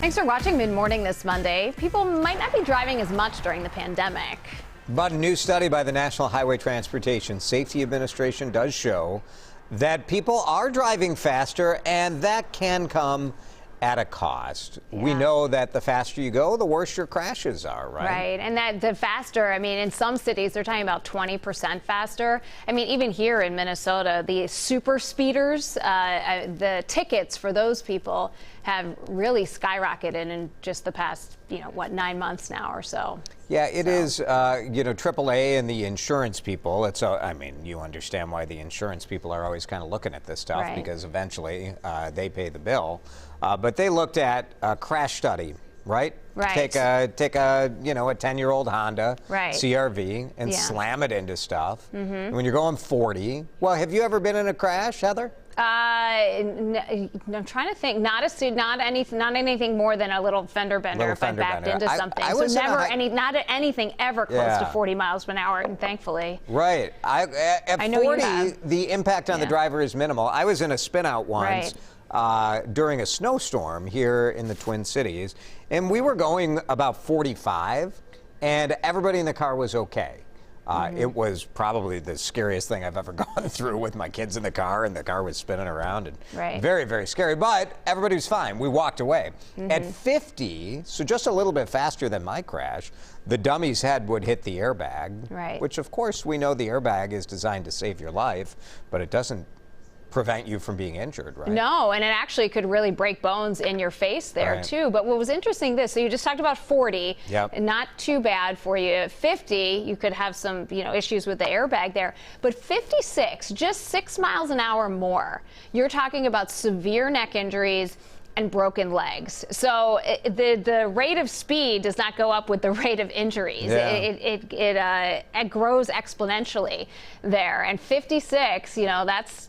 Thanks for watching Mid-Morning this Monday. People might not be driving as much during the pandemic. But a new study by the National Highway Transportation Safety Administration does show that people are driving faster, and that can come at a cost. Yeah. We know that the faster you go, the worse your crashes are, right? Right, and that the faster, I mean, in some cities, they're talking about 20% faster. I mean, even here in Minnesota, the super speeders, the tickets for those people have really skyrocketed in just the past, 9 months now or so. Yeah, it is, AAA and the insurance people. You understand why the insurance people are always kind of looking at this stuff, right, because eventually they pay the bill. But they looked at a crash study, right? Right. Take a 10-year-old Honda right, CRV and yeah, slam it into stuff. Mm-hmm. When you're going 40, well, have you ever been in a crash, Heather? I'm trying to think. Not anything more than a little fender bender if I backed into something. So never not anything ever close to 40 miles an hour, and thankfully. Right. At 40, the impact on the driver is minimal. I was in a spin out once. During a snowstorm here in the Twin Cities, and we were going about 45, and everybody in the car was okay. It was probably the scariest thing I've ever gone through with my kids in the car, and the car was spinning around, and very, very scary, but everybody was fine. We walked away. At 50, so just a little bit faster than my crash, the dummy's head would hit the airbag, which of course we know the airbag is designed to save your life, but it doesn't prevent you from being injured, right? No, and it actually could really break bones in your face there too. But what was interesting so you just talked about 40, not too bad for you. 50, you could have some, issues with the airbag there. But 56, just 6 miles an hour more, you're talking about severe neck injuries and broken legs. So the rate of speed does not go up with the rate of injuries. It grows exponentially there. And 56,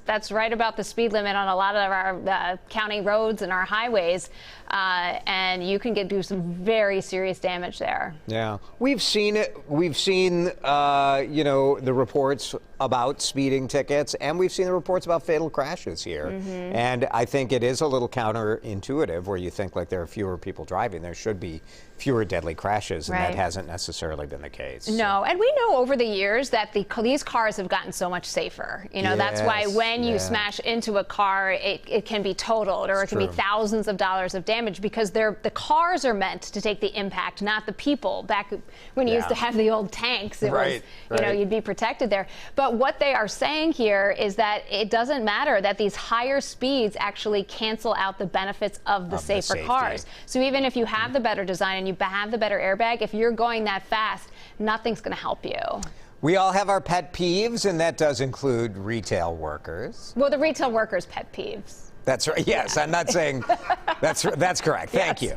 that's right about the speed limit on a lot of our county roads and our highways. And you can do some very serious damage there. Yeah, we've seen it. We've seen the reports about speeding tickets, and we've seen the reports about fatal crashes here. And I think it is a little counterintuitive, where you think like there are fewer people driving, there should be fewer deadly crashes, and that hasn't necessarily been the case. No, and we know over the years that these cars have gotten so much safer. That's why when you smash into a car, it can be totaled, or it can be thousands of dollars of damage, because the cars are meant to take the impact, not the people. Back when you used to have the old tanks, it was, you'd be protected there. But what they are saying here is that it doesn't matter, that these higher speeds actually cancel out the benefits of the safer cars. So even if you have the better design and you have the better airbag, if you're going that fast, nothing's going to help you. We all have our pet peeves, and that does include retail workers. Well, the retail workers' pet peeves. That's right. Yes, I'm not saying that's correct. Thank you.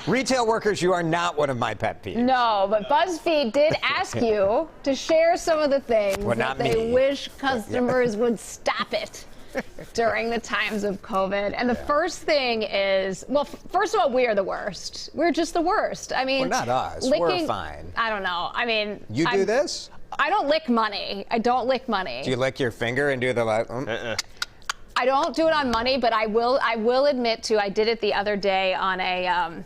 Retail workers, you are not one of my pet peeves. No, but BuzzFeed did ask you to share some of the things that they wish customers would stop it during the times of COVID. And the first thing is, well, first of all, we are the worst. We're just the worst. I mean, we're not us. We're fine. I don't know. I mean, you do this? I don't lick money. I don't lick money. Do you lick your finger and do the like? I don't do it on money, but I will admit to, I did it the other day on a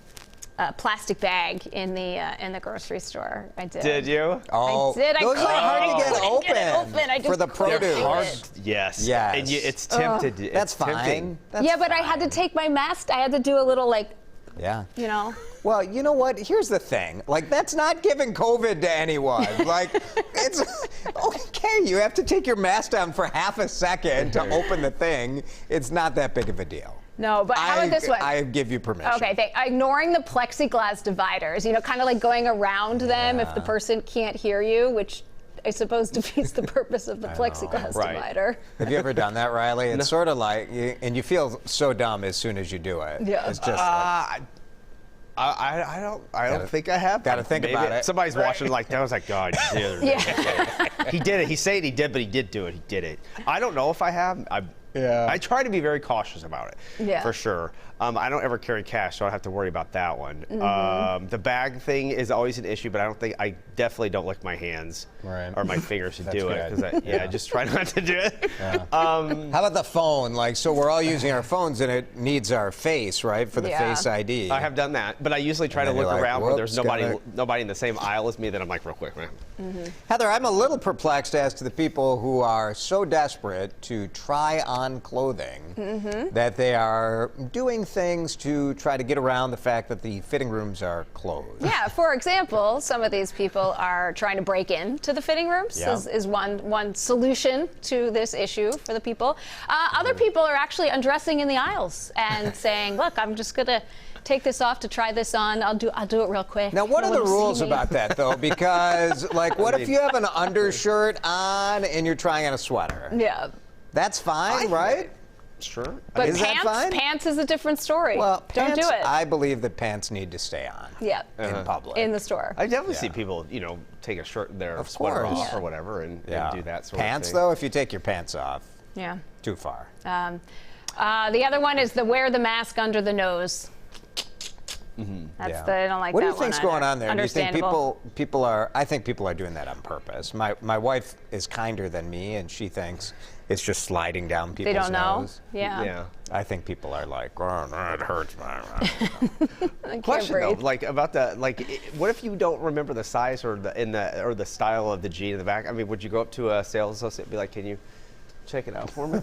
plastic bag in the grocery store. I did. Did you? Oh, I did. Those are hard to get open. I just for the produce. Yes. And it's tempted. That's fine. But I had to take my mask. I had to do a little Well, you know what? Here's the thing. Like, that's not giving COVID to anyone. Like, it's okay. You have to take your mask down for half a second to open the thing. It's not that big of a deal. No, but how about this one? I give you permission. Okay, ignoring the plexiglas dividers, kind of like going around them if the person can't hear you, which I suppose defeats the purpose of the plexiglass divider. Have you ever done that, Riley? It's sort of like, and you feel so dumb as soon as you do it. Yeah. It's just I don't think I have. Got to think about it. Somebody's watching like that. I was like, God, he did it. He said he did, but he did do it. He did it. I don't know if I have. I try to be very cautious about it, for sure. I don't ever carry cash, so I don't have to worry about that one. The bag thing is always an issue, but I definitely don't lick my hands or my fingers to do it. Because I just try not to do it. Yeah. How about the phone? Like, so we're all using our phones, and it needs our face, right, for the Face ID. I have done that, but I usually try to look around where there's nobody in the same aisle as me. Then I'm like, real quick, man. Heather, I'm a little perplexed as to the people who are so desperate to try on clothing that they are doing things to try to get around the fact that the fitting rooms are closed. Yeah, for example, some of these people are trying to break into the fitting rooms is one solution to this issue for the people. Other people are actually undressing in the aisles and saying, look, I'm just going to take this off to try this on. I'll do it real quick. Now, what are the rules about that, though? Because, like, what if you have an undershirt on and you're trying on a sweater? Yeah. That's fine, right? Sure. But is that fine? Pants is a different story. Well, don't do it. I believe that pants need to stay on. Yeah. In public. In the store. I definitely see people, take a shirt, their sweater off or whatever, and do that sort of thing. Pants, though, if you take your pants off, too far. The other one is the wear the mask under the nose. That's I don't like that one. What do you think's going on there? Do you think people are? I think people are doing that on purpose. My wife is kinder than me, and she thinks it's just sliding down people's nose. They don't know. Yeah. I think people are like, oh, no, it hurts. Question though, about what if you don't remember the size or the style of the jean in the back? I mean, would you go up to a sales associate and be like, can you check it out for me?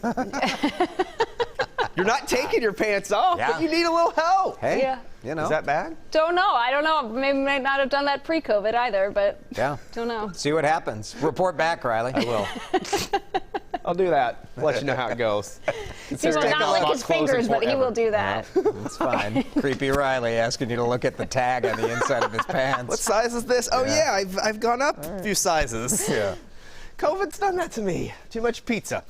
You're not taking your pants off, but you need a little help. Hey, is that bad? Don't know. I don't know. Maybe might not have done that pre-COVID either, but don't know. See what happens. Report back, Riley. I will. I'll do that. Let you know how it goes. He will not lick his fingers, but he will do that. It's fine. Creepy Riley asking you to look at the tag on the inside of his pants. What size is this? Oh yeah, I've gone up a few sizes. Yeah. COVID's done that to me. Too much pizza.